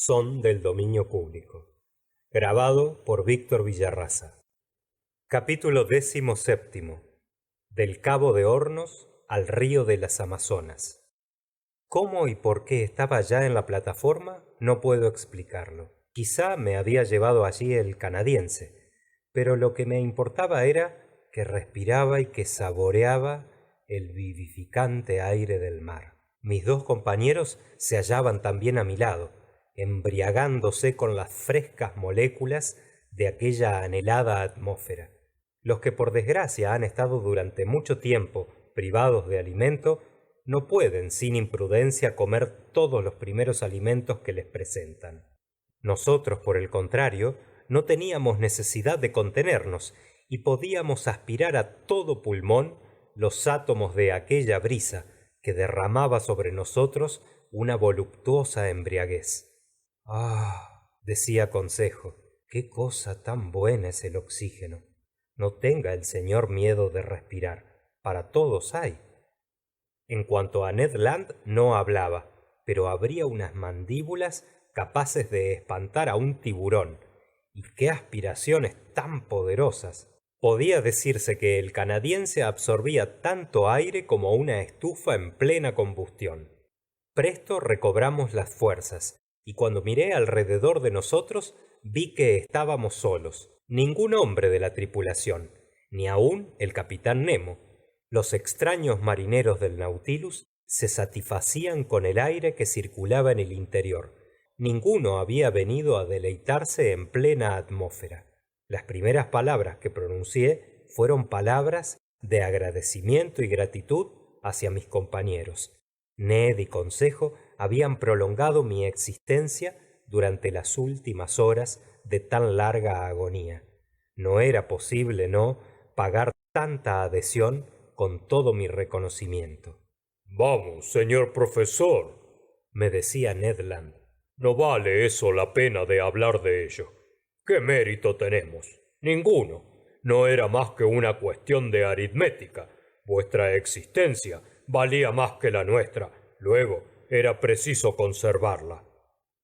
son del dominio público. Capítulo XVII. Del Cabo de Hornos al río de las Amazonas. Cómo y por qué estaba ya en la plataforma no puedo explicarlo. Quizá me había llevado allí el canadiense, pero lo que me importaba era que respiraba y que saboreaba el vivificante aire del mar. Mis dos compañeros se hallaban también a mi lado, embriagándose con las frescas moléculas de aquella anhelada atmósfera. Los que por desgracia han estado durante mucho tiempo privados de alimento no pueden sin imprudencia comer todos los primeros alimentos que les presentan. Nosotros, por el contrario, no teníamos necesidad de contenernos y podíamos aspirar a todo pulmón los átomos de aquella brisa que derramaba sobre nosotros una voluptuosa embriaguez. Ah, decía Consejo, qué cosa tan buena es el oxígeno. No tenga el señor miedo de respirar, para todos hay. En cuanto a Ned Land, no hablaba, pero abría unas mandíbulas capaces de espantar a un tiburón. Y qué aspiraciones tan poderosas. Podía decirse que el canadiense absorbía tanto aire como una estufa en plena combustión. Presto recobramos las fuerzas, y cuando miré alrededor de nosotros vi que estábamos solos. Ningún hombre de la tripulación, ni aun el capitán Nemo. Los extraños marineros del Nautilus se satisfacían con el aire que circulaba en el interior. Ninguno había venido a deleitarse en plena atmósfera. Las primeras palabras que pronuncié fueron palabras de agradecimiento y gratitud hacia mis compañeros. Ned y Consejo habían prolongado mi existencia durante las últimas horas de tan larga agonía. No era posible, no, pagar tanta adhesión con todo mi reconocimiento. Vamos, señor profesor, me decía Ned Land. no vale eso la pena de hablar de ello. ¿Qué mérito tenemos? Ninguno. No era más que una cuestión de aritmética. Vuestra existencia valía más que la nuestra. Luego era preciso conservarla.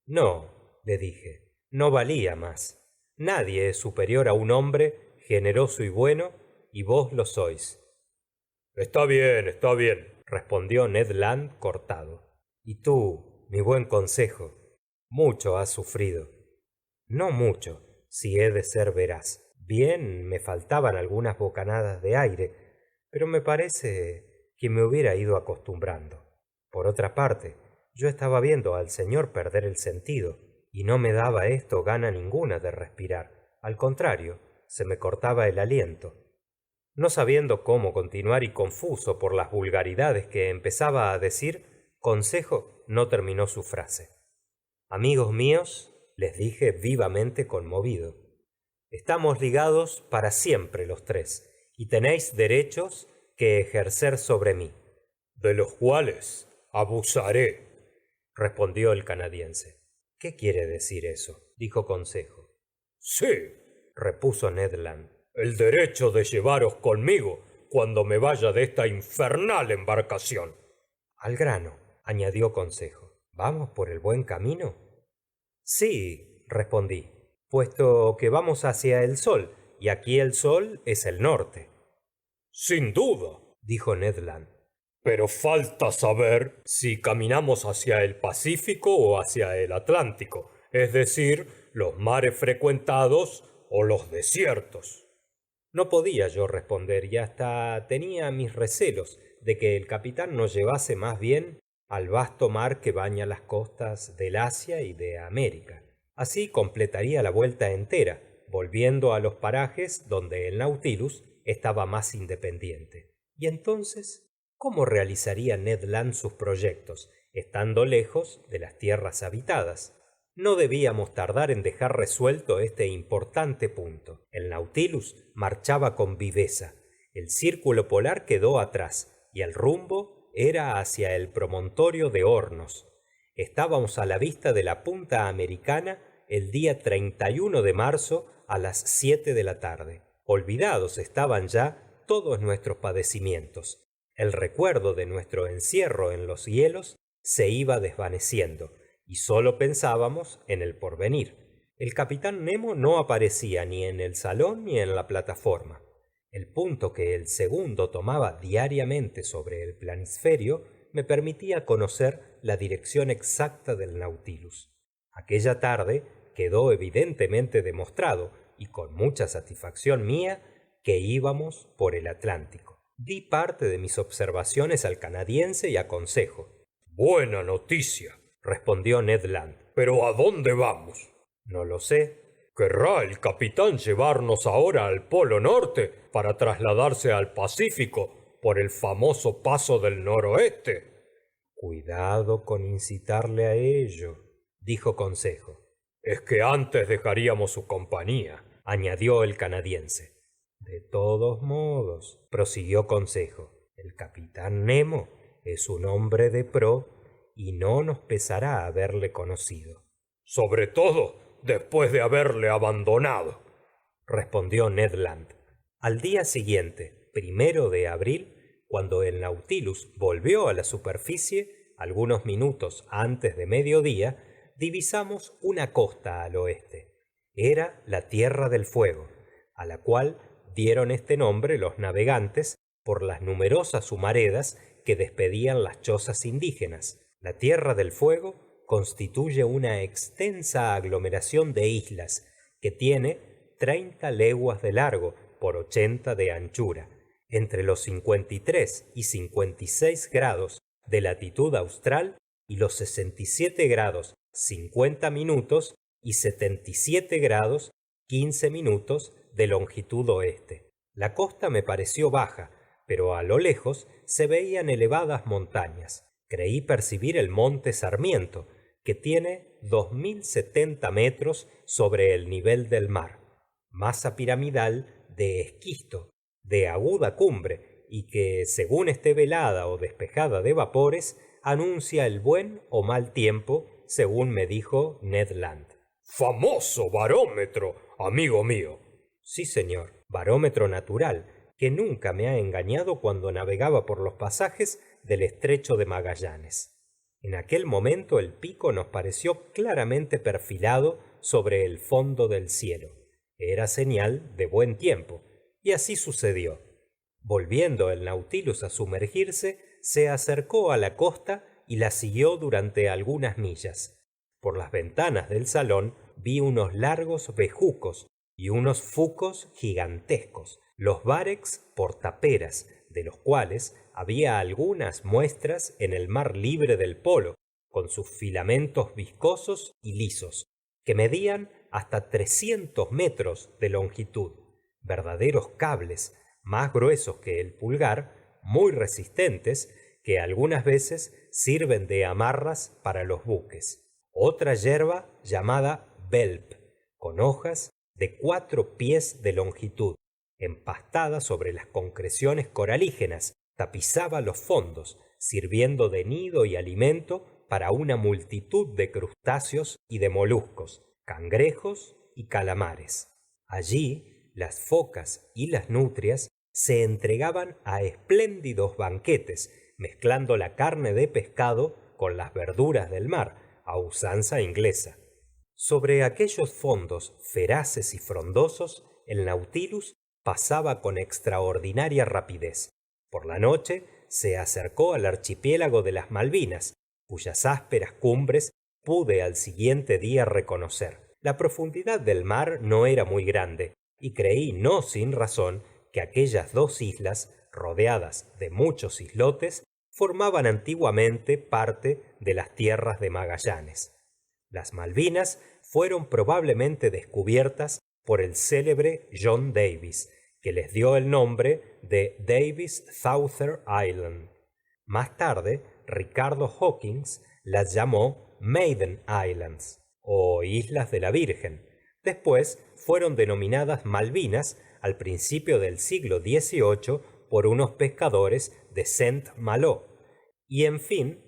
No, le dije, no valía más. Nadie es superior a un hombre generoso y bueno, y vos lo sois. Está bien, respondió Ned Land cortado. Y tú, mi buen Consejo, mucho has sufrido. No mucho, si he de ser veraz. Bien, me faltaban algunas bocanadas de aire, pero me parece que me hubiera ido acostumbrando. Por otra parte, yo estaba viendo al señor perder el sentido, y no me daba esto gana ninguna de respirar. Al contrario, se me cortaba el aliento. No sabiendo cómo continuar y confuso por las vulgaridades que empezaba a decir, Consejo no terminó su frase. Amigos míos, les dije vivamente conmovido, estamos ligados para siempre los tres, y tenéis derechos que ejercer sobre mí. de los cuales abusaré, Respondió el canadiense. ¿Qué quiere decir eso? Dijo Consejo. Sí, Repuso Ned Land. el derecho de llevaros conmigo cuando me vaya de esta infernal embarcación. Al grano, añadió Consejo. ¿Vamos por el buen camino? Sí, respondí, puesto que vamos hacia el sol, y aquí el sol es el norte. Sin duda, Dijo Ned Land. pero falta saber si caminamos hacia el Pacífico o hacia el Atlántico, es decir, los mares frecuentados o los desiertos. No podía yo responder y hasta tenía mis recelos de que el capitán nos llevase más bien al vasto mar que baña las costas del Asia y de América. Así completaría la vuelta entera, volviendo a los parajes donde el Nautilus estaba más independiente. Y entonces, ¿cómo realizaría Ned Land sus proyectos, estando lejos de las tierras habitadas? No debíamos tardar en dejar resuelto este importante punto. El Nautilus marchaba con viveza, el círculo polar quedó atrás, y el rumbo era hacia el promontorio de Hornos. Estábamos a la vista de la punta americana el día 31 de marzo a las 7 de la tarde. Olvidados estaban ya todos nuestros padecimientos. El recuerdo de nuestro encierro en los hielos se iba desvaneciendo, y sólo pensábamos en el porvenir. El capitán Nemo no aparecía ni en el salón ni en la plataforma. El punto que el segundo tomaba diariamente sobre el planisferio me permitía conocer la dirección exacta del Nautilus. Aquella tarde quedó evidentemente demostrado, y con mucha satisfacción mía, que íbamos por el Atlántico. Di parte de mis observaciones al canadiense y aconsejo. Buena noticia, Respondió Ned Land. pero ¿a dónde vamos? No lo sé. ¿Querrá el capitán llevarnos ahora al Polo Norte para trasladarse al Pacífico por el famoso paso del noroeste? Cuidado con incitarle a ello, dijo Consejo. Es que antes dejaríamos su compañía, Añadió el canadiense. De todos modos, prosiguió Consejo, el capitán Nemo es un hombre de pro y no nos pesará haberle conocido. sobre todo después de haberle abandonado, Respondió Ned Land. Al día siguiente, 1 de abril, cuando el Nautilus volvió a la superficie, algunos minutos antes de mediodía, divisamos una costa al oeste. Era la Tierra del Fuego, a la cual dieron este nombre los navegantes por las numerosas humaredas que despedían las chozas indígenas. La Tierra del Fuego constituye una extensa aglomeración de islas que tiene 30 leguas de largo por 80 de anchura, entre los 53 y 56 grados de latitud austral y los 67 grados 50 minutos y 77 grados 15 minutos de longitud oeste. La costa me pareció baja, pero a lo lejos se veían elevadas montañas. Creí percibir el monte Sarmiento, que tiene 2070 metros sobre el nivel del mar, masa piramidal de esquisto, de aguda cumbre, y que, según esté velada o despejada de vapores, anuncia el buen o mal tiempo, según me dijo Ned Land. famoso barómetro, amigo mío. Sí, señor, barómetro natural, que nunca me ha engañado cuando navegaba por los pasajes del estrecho de Magallanes. En aquel momento el pico nos pareció claramente perfilado sobre el fondo del cielo. Era señal de buen tiempo, y así sucedió. Volviendo el Nautilus a sumergirse, se acercó a la costa y la siguió durante algunas millas. Por las ventanas del salón vi unos largos bejucos y unos fucos gigantescos, los barex portaperas, de los cuales había algunas muestras en el mar libre del polo, con sus filamentos viscosos y lisos, que medían hasta 300 metros de longitud, verdaderos cables, más gruesos que el pulgar, muy resistentes, que algunas veces sirven de amarras para los buques. Otra yerba llamada belp, con hojas de 4 pies de longitud, empastada sobre las concreciones coralígenas, tapizaba los fondos, sirviendo de nido y alimento para una multitud de crustáceos y de moluscos, cangrejos y calamares. Allí las focas y las nutrias se entregaban a espléndidos banquetes, mezclando la carne de pescado con las verduras del mar, a usanza inglesa. Sobre aquellos fondos feraces y frondosos, el Nautilus pasaba con extraordinaria rapidez. Por la noche se acercó al archipiélago de las Malvinas, cuyas ásperas cumbres pude al siguiente día reconocer. La profundidad del mar no era muy grande, y creí no sin razón que aquellas dos islas, rodeadas de muchos islotes, formaban antiguamente parte de las tierras de Magallanes. Las Malvinas fueron probablemente descubiertas por el célebre John Davis, que les dio el nombre de Davis Southern Island. Más tarde, Ricardo Hawkins las llamó Maiden Islands, o Islas de la Virgen. Después fueron denominadas Malvinas al principio del siglo XVIII por unos pescadores de Saint Malo, y en fin,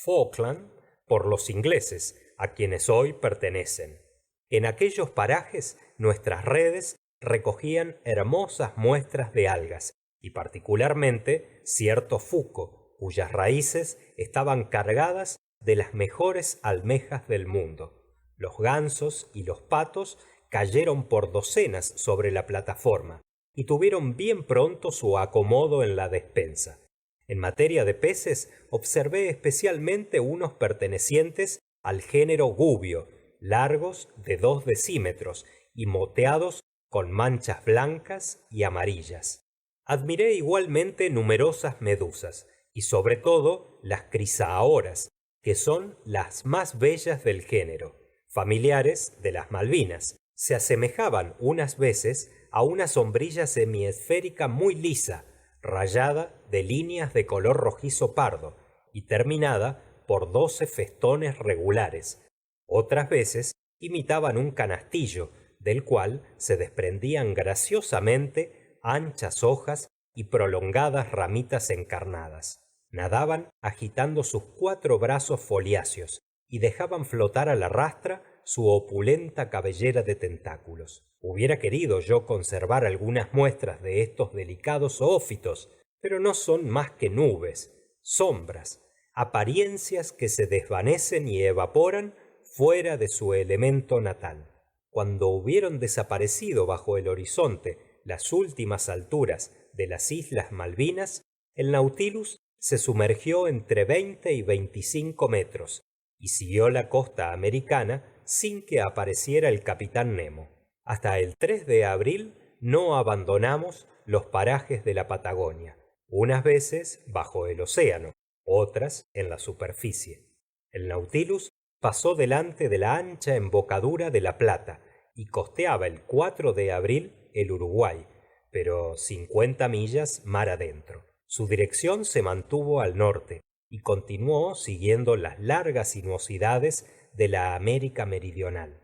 Falkland por los ingleses, a quienes hoy pertenecen. En aquellos parajes nuestras redes recogían hermosas muestras de algas, y particularmente cierto fuco, cuyas raíces estaban cargadas de las mejores almejas del mundo. Los gansos y los patos cayeron por docenas sobre la plataforma y tuvieron bien pronto su acomodo en la despensa. En materia de peces, observé especialmente unos pertenecientes al género gubio, largos de 2 decímetros y moteados con manchas blancas y amarillas. Admiré igualmente numerosas medusas y sobre todo las crisaoras, que son las más bellas del género, familiares de las Malvinas. Se asemejaban unas veces a una sombrilla semiesférica muy lisa, rayada de líneas de color rojizo pardo y terminada por 12 festones regulares. Otras veces imitaban un canastillo, del cual se desprendían graciosamente anchas hojas y prolongadas ramitas encarnadas. Nadaban agitando sus 4 brazos foliáceos y dejaban flotar a la rastra su opulenta cabellera de tentáculos. Hubiera querido yo conservar algunas muestras de estos delicados zoófitos, pero no son más que nubes, sombras, apariencias que se desvanecen y evaporan fuera de su elemento natal. Cuando hubieron desaparecido bajo el horizonte las últimas alturas de las Islas Malvinas, el Nautilus se sumergió entre 20 y 25 metros y siguió la costa americana sin que apareciera el capitán Nemo. Hasta el 3 de abril no abandonamos los parajes de la Patagonia, unas veces bajo el océano, otras en la superficie. El Nautilus pasó delante de la ancha embocadura de la Plata y costeaba el 4 de abril el Uruguay, pero 50 millas mar adentro. Su dirección se mantuvo al norte y continuó siguiendo las largas sinuosidades de la América meridional.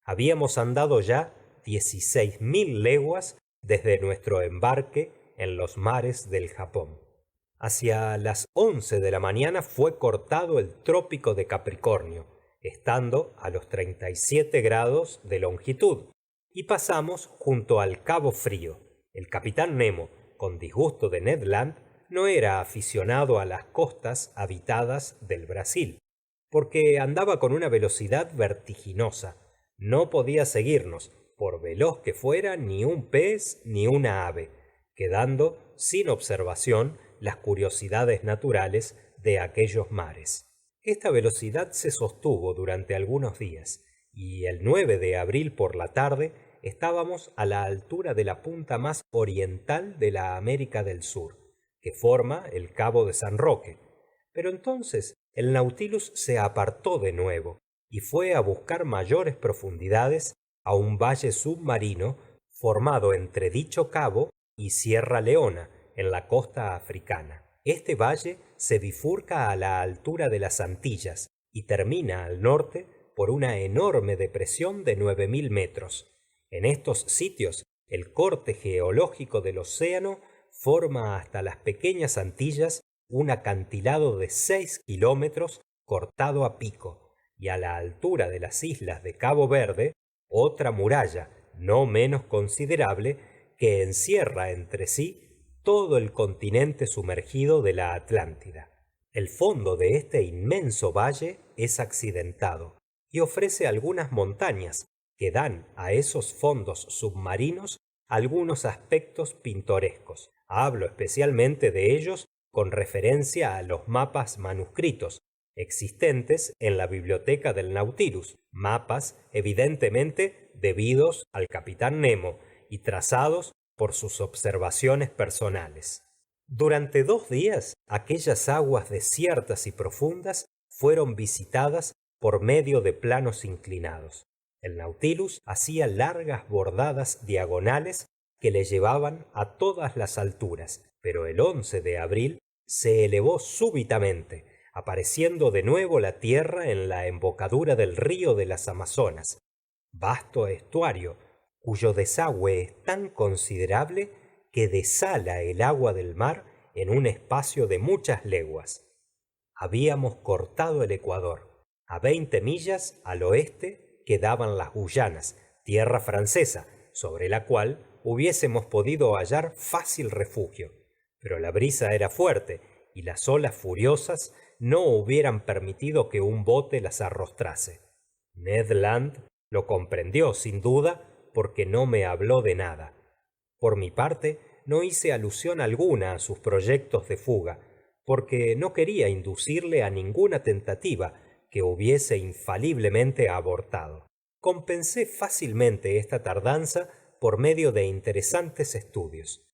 Habíamos andado ya 16.000 leguas desde nuestro embarque en los mares del Japón. Hacia las 11 de la mañana fue cortado el trópico de Capricornio, estando a los 37 grados de longitud, y pasamos junto al Cabo Frío. El capitán Nemo, con disgusto de Ned Land, no era aficionado a las costas habitadas del Brasil, porque andaba con una velocidad vertiginosa. No podía seguirnos, por veloz que fuera, ni un pez ni una ave, quedando sin observación las curiosidades naturales de aquellos mares. Esta velocidad se sostuvo durante algunos días, y el 9 de abril por la tarde estábamos a la altura de la punta más oriental de la América del Sur, que forma el Cabo de San Roque. Pero entonces el Nautilus se apartó de nuevo y fue a buscar mayores profundidades a un valle submarino formado entre dicho cabo y Sierra Leona, en la costa africana. Este valle se bifurca a la altura de las Antillas y termina al norte por una enorme depresión de 9.000 metros. En estos sitios, el corte geológico del océano forma hasta las pequeñas Antillas un acantilado de 6 kilómetros cortado a pico, y a la altura de las islas de Cabo Verde, otra muralla no menos considerable que encierra entre sí todo el continente sumergido de la Atlántida. El fondo de este inmenso valle es accidentado y ofrece algunas montañas que dan a esos fondos submarinos algunos aspectos pintorescos. Hablo especialmente de ellos con referencia a los mapas manuscritos existentes en la biblioteca del Nautilus, mapas evidentemente debidos al capitán Nemo y trazados por sus observaciones personales. Durante 2 días, aquellas aguas desiertas y profundas fueron visitadas por medio de planos inclinados. El Nautilus hacía largas bordadas diagonales que le llevaban a todas las alturas, pero el 11 de abril se elevó súbitamente, apareciendo de nuevo la tierra en la embocadura del río de las Amazonas, vasto estuario cuyo desagüe es tan considerable que desala el agua del mar en un espacio de muchas leguas. Habíamos cortado el Ecuador. A 20 millas al oeste quedaban las Guyanas, tierra francesa, sobre la cual hubiésemos podido hallar fácil refugio, pero la brisa era fuerte y las olas furiosas no hubieran permitido que un bote las arrostrase. Ned Land lo comprendió sin duda porque no me habló de nada. Por mi parte, no hice alusión alguna a sus proyectos de fuga, porque no quería inducirle a ninguna tentativa que hubiese infaliblemente abortado. Compensé fácilmente esta tardanza por medio de interesantes estudios.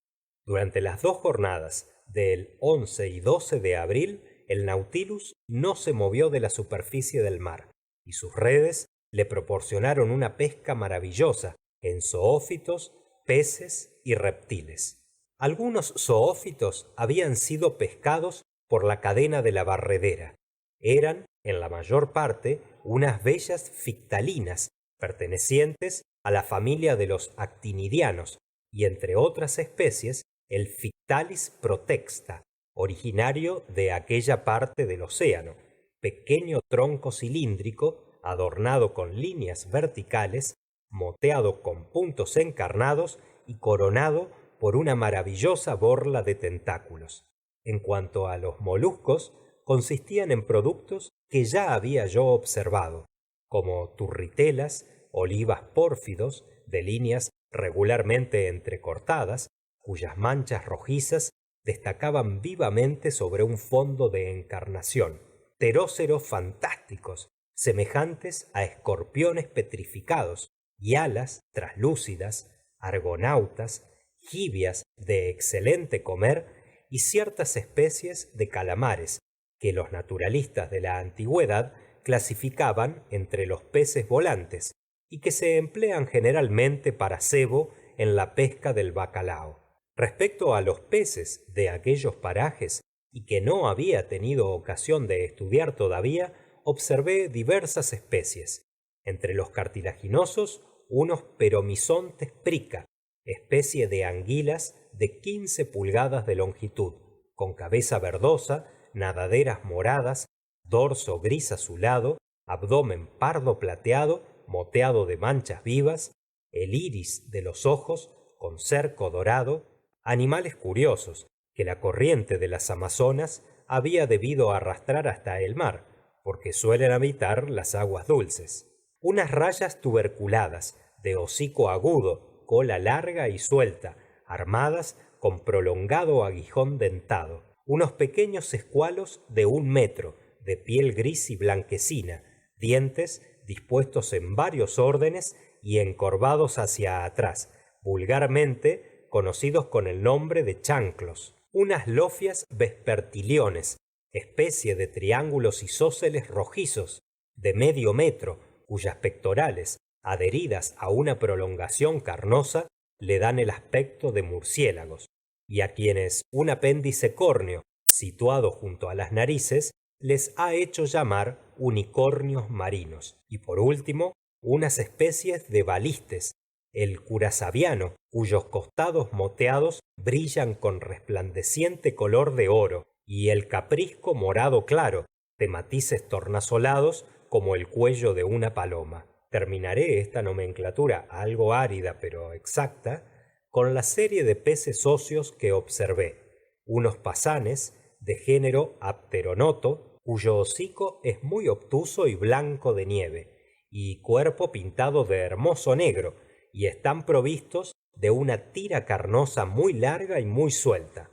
Durante las 2 jornadas del 11 y 12 de abril, el Nautilus no se movió de la superficie del mar, y sus redes le proporcionaron una pesca maravillosa en zoófitos, peces y reptiles. Algunos zoófitos habían sido pescados por la cadena de la barredera. Eran, en la mayor parte, unas bellas fictalinas pertenecientes a la familia de los actinidianos y, entre otras especies, el Fictalis protexta, originario de aquella parte del océano, pequeño tronco cilíndrico adornado con líneas verticales, moteado con puntos encarnados y coronado por una maravillosa borla de tentáculos. En cuanto a los moluscos, consistían en productos que ya había yo observado, como turritelas, olivas pórfidos, de líneas regularmente entrecortadas, cuyas manchas rojizas destacaban vivamente sobre un fondo de encarnación, teróceros fantásticos, semejantes a escorpiones petrificados, y alas traslúcidas, argonautas, jibias de excelente comer y ciertas especies de calamares que los naturalistas de la antigüedad clasificaban entre los peces volantes y que se emplean generalmente para cebo en la pesca del bacalao. Respecto a los peces de aquellos parajes, y que no había tenido ocasión de estudiar todavía, observé diversas especies. Entre los cartilaginosos, unos peromizontes prica, especie de anguilas de 15 pulgadas de longitud, con cabeza verdosa, nadaderas moradas, dorso gris azulado, abdomen pardo plateado, moteado de manchas vivas, el iris de los ojos con cerco dorado, animales curiosos que la corriente de las Amazonas había debido arrastrar hasta el mar, porque suelen habitar las aguas dulces. Unas rayas tuberculadas, de hocico agudo, cola larga y suelta, armadas con prolongado aguijón dentado. Unos pequeños escualos de 1 metro, de piel gris y blanquecina, dientes dispuestos en varios órdenes y encorvados hacia atrás, vulgarmente conocidos con el nombre de chanclos. Unas lofias vespertiliones, especie de triángulos isósceles rojizos, de medio metro, cuyas pectorales, adheridas a una prolongación carnosa, le dan el aspecto de murciélagos, y a quienes un apéndice córneo, situado junto a las narices, les ha hecho llamar unicornios marinos. Y por último, unas especies de balistes, el curasaviano, cuyos costados moteados brillan con resplandeciente color de oro, y el caprisco morado claro, de matices tornasolados como el cuello de una paloma. Terminaré esta nomenclatura algo árida pero exacta con la serie de peces óseos que observé. Unos pasanes de género Apteronoto, cuyo hocico es muy obtuso y blanco de nieve, y cuerpo pintado de hermoso negro, y están provistos de una tira carnosa muy larga y muy suelta.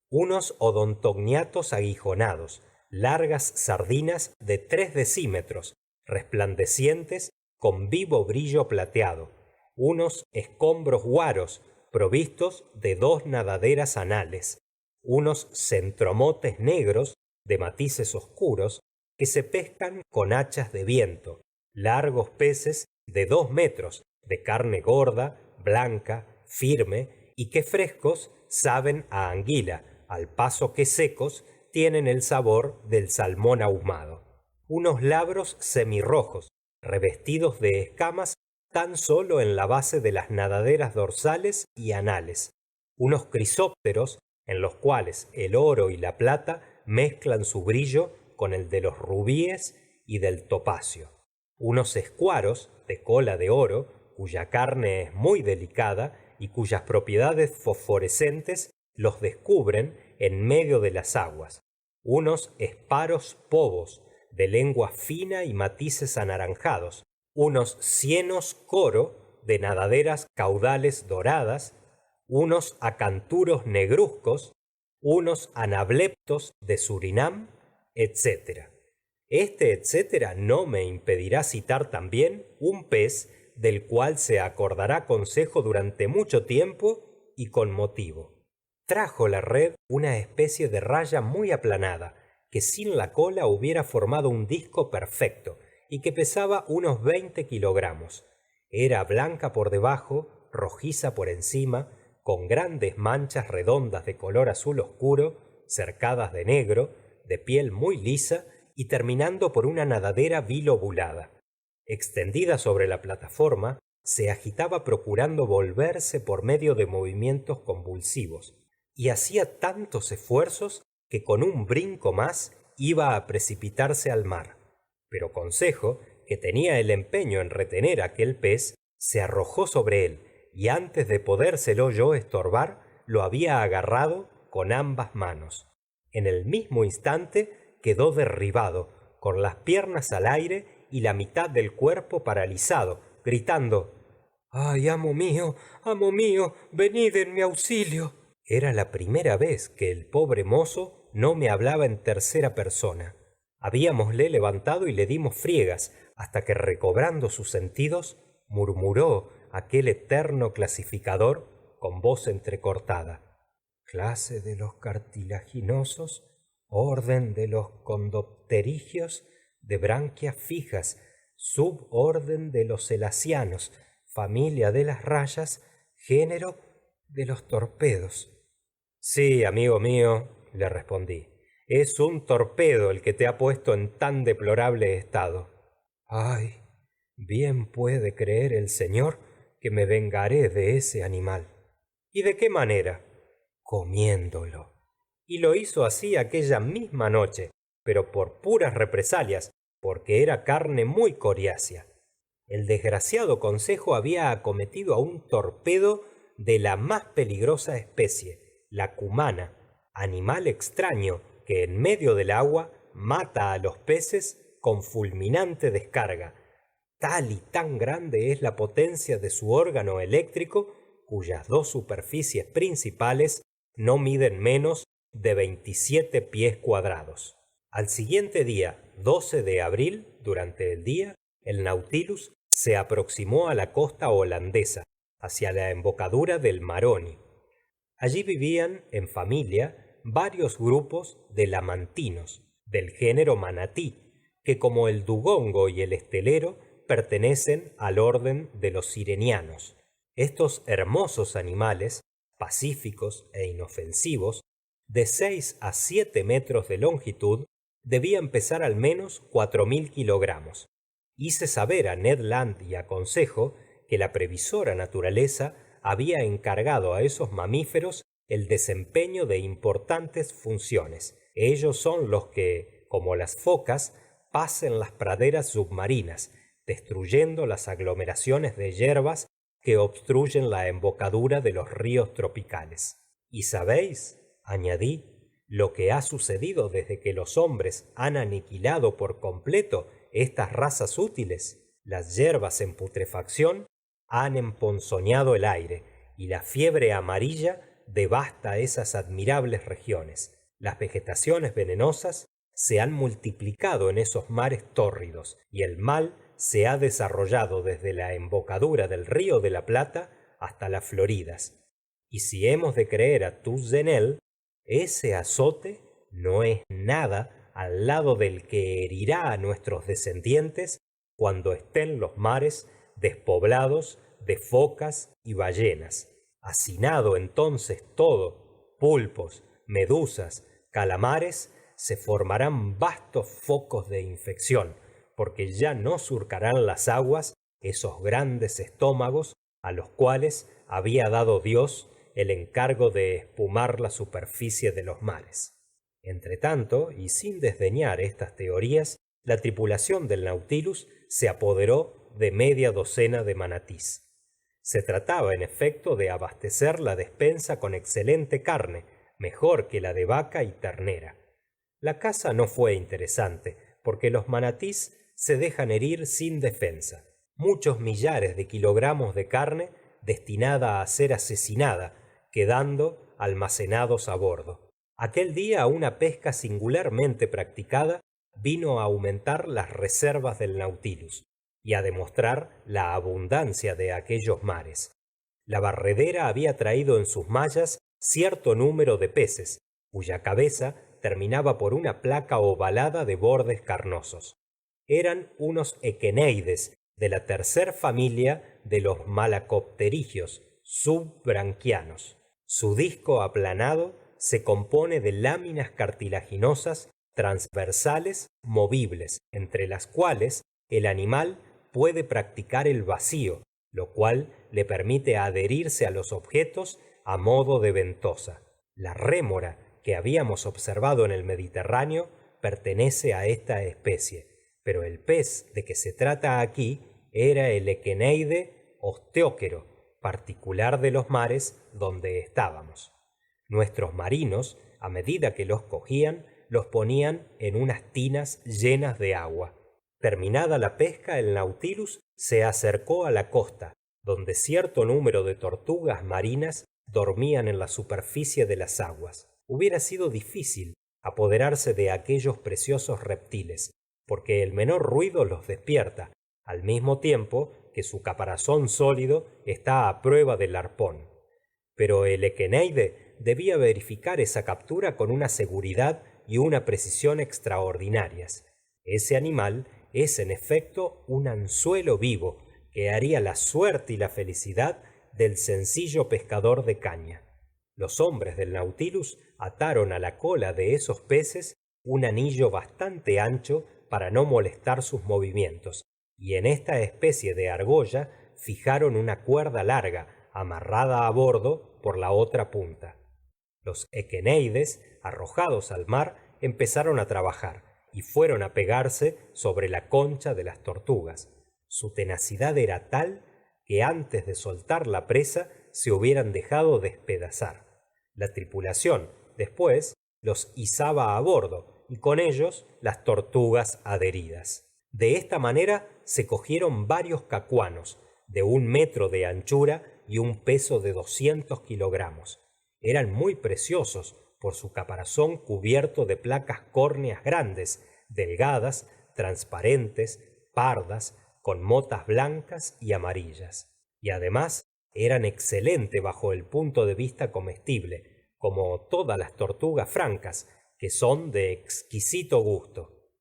Unos odontogniatos aguijonados, largas sardinas de 3 decímetros, resplandecientes con vivo brillo plateado. Unos escombros guaros, provistos de 2 nadaderas anales. Unos centromotes negros, de matices oscuros, que se pescan con hachas de viento. Largos peces de 2 metros, de carne gorda, blanca, firme, y que frescos saben a anguila, al paso que secos tienen el sabor del salmón ahumado. Unos labros semirrojos, revestidos de escamas tan solo en la base de las nadaderas dorsales y anales. Unos crisópteros, en los cuales el oro y la plata mezclan su brillo con el de los rubíes y del topacio. Unos escuaros de cola de oro, cuya carne es muy delicada y cuyas propiedades fosforescentes los descubren en medio de las aguas. unos esparos povos de lengua fina y matices anaranjados, unos cienos coro de nadaderas caudales doradas, unos acanturos negruzcos, unos anableptos de Surinam, etcétera. Este etcétera no me impedirá citar también un pez del cual se acordará Consejo durante mucho tiempo y con motivo. Trajo la red una especie de raya muy aplanada, que sin la cola hubiera formado un disco perfecto y que pesaba unos 20 kilogramos. Era blanca por debajo, rojiza por encima, con grandes manchas redondas de color azul oscuro, cercadas de negro, de piel muy lisa y terminando por una nadadera bilobulada. Extendida sobre la plataforma, se agitaba procurando volverse por medio de movimientos convulsivos, y hacía tantos esfuerzos que con un brinco más iba a precipitarse al mar. Pero Consejo, que tenía el empeño en retener aquel pez, se arrojó sobre él, y antes de podérselo yo estorbar, lo había agarrado con ambas manos. En el mismo instante quedó derribado, con las piernas al aire y la mitad del cuerpo paralizado, gritando: ¡ay, amo mío, venid en mi auxilio! Era la primera vez que el pobre mozo no me hablaba en tercera persona. Habíamosle levantado y le dimos friegas, hasta que recobrando sus sentidos, murmuró aquel eterno clasificador con voz entrecortada: clase de los cartilaginosos, orden de los condopterigios de branquias fijas, suborden de los elacianos, familia de las rayas, género de los torpedos. Sí, amigo mío, le respondí, es un torpedo el que te ha puesto en tan deplorable estado. Ay, bien puede creer el señor que me vengaré de ese animal. ¿Y de qué manera? Comiéndolo. Y lo hizo así aquella misma noche, pero por puras represalias, porque era carne muy coriácea. El desgraciado Consejo había acometido a un torpedo de la más peligrosa especie, la cumana, animal extraño que en medio del agua mata a los peces con fulminante descarga. Tal y tan grande es la potencia de su órgano eléctrico, cuyas dos superficies principales no miden menos de 27 pies cuadrados. Al siguiente día, 12 de abril, durante el día, el Nautilus se aproximó a la costa holandesa, hacia la embocadura del Maroni. Allí vivían en familia varios grupos de lamantinos, del género manatí, que como el dugongo y el estelero pertenecen al orden de los sirenianos. Estos hermosos animales, pacíficos e inofensivos, de 6 a 7 metros de longitud, debían pesar al menos 4000 kilogramos. Hice saber a Ned Land y a Consejo que la previsora naturaleza había encargado a esos mamíferos el desempeño de importantes funciones. Ellos son los que, como las focas, pasen las praderas submarinas, destruyendo las aglomeraciones de hierbas que obstruyen la embocadura de los ríos tropicales. ¿Y sabéis? Añadí, lo que ha sucedido desde que los hombres han aniquilado por completo estas razas útiles. Las hierbas en putrefacción han emponzoñado el aire y la fiebre amarilla devasta esas admirables regiones. Las vegetaciones venenosas se han multiplicado en esos mares tórridos y el mal se ha desarrollado desde la embocadura del río de la Plata hasta las Floridas. Y si hemos de creer a Toussenel, ese azote no es nada al lado del que herirá a nuestros descendientes cuando estén los mares despoblados de focas y ballenas. Hacinado entonces todo, pulpos, medusas, calamares, se formarán vastos focos de infección, porque ya no surcarán las aguas esos grandes estómagos a los cuales había dado Dios el encargo de espumar la superficie de los mares. Entretanto, y sin desdeñar estas teorías, la tripulación del Nautilus se apoderó de media docena de manatís. Se trataba, en efecto, de abastecer la despensa con excelente carne, mejor que la de vaca y ternera. La caza no fue interesante, porque los manatís se dejan herir sin defensa. Muchos millares de kilogramos de carne destinada a ser asesinada, quedando almacenados a bordo. Aquel día una pesca singularmente practicada vino a aumentar las reservas del Nautilus y a demostrar la abundancia de aquellos mares. La barredera había traído en sus mallas cierto número de peces, cuya cabeza terminaba por una placa ovalada de bordes carnosos. Eran unos equeneides de la tercer familia de los malacopterigios subbranquianos. Su disco aplanado se compone de láminas cartilaginosas transversales movibles, entre las cuales el animal puede practicar el vacío, lo cual le permite adherirse a los objetos a modo de ventosa. La rémora que habíamos observado en el Mediterráneo pertenece a esta especie, pero el pez de que se trata aquí era el equeneide osteóquero, particular de los mares donde estábamos. Nuestros marinos, a medida que los cogían, los ponían en unas tinas llenas de agua. Terminada la pesca, el Nautilus se acercó a la costa, donde cierto número de tortugas marinas dormían en la superficie de las aguas. Hubiera sido difícil apoderarse de aquellos preciosos reptiles, porque el menor ruido los despierta, al mismo tiempo que su caparazón sólido está a prueba del arpón. Pero el equeneide debía verificar esa captura con una seguridad y una precisión extraordinarias. Ese animal es en efecto un anzuelo vivo que haría la suerte y la felicidad del sencillo pescador de caña. Los hombres del Nautilus ataron a la cola de esos peces un anillo bastante ancho para no molestar sus movimientos, y en esta especie de argolla fijaron una cuerda larga amarrada a bordo por la otra punta. Los equeneides, arrojados al mar, empezaron a trabajar y fueron a pegarse sobre la concha de las tortugas. Su tenacidad era tal que antes de soltar la presa se hubieran dejado despedazar. La tripulación después los izaba a bordo y con ellos las tortugas adheridas. De esta manera se cogieron varios cacuanos de 1 metro de anchura y un peso de 200 kilogramos. Eran muy preciosos por su caparazón cubierto de placas córneas grandes, delgadas, transparentes, pardas, con motas blancas y amarillas. Y además eran excelentes bajo el punto de vista comestible, como todas las tortugas francas, que son de exquisito gusto.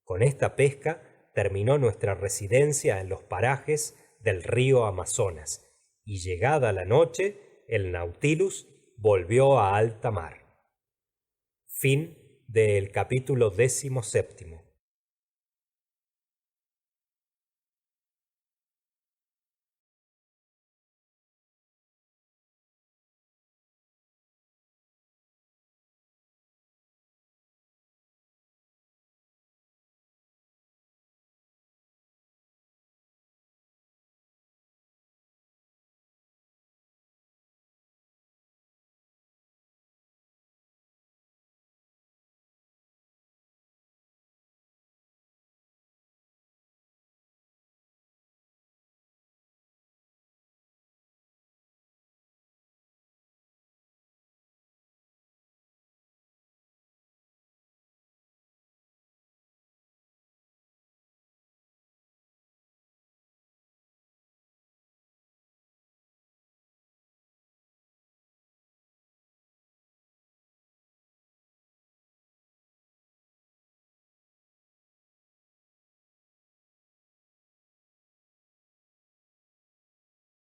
Con esta pesca terminó nuestra residencia en los parajes del río Amazonas, y llegada la noche, el Nautilus volvió a alta mar. Fin del capítulo 17.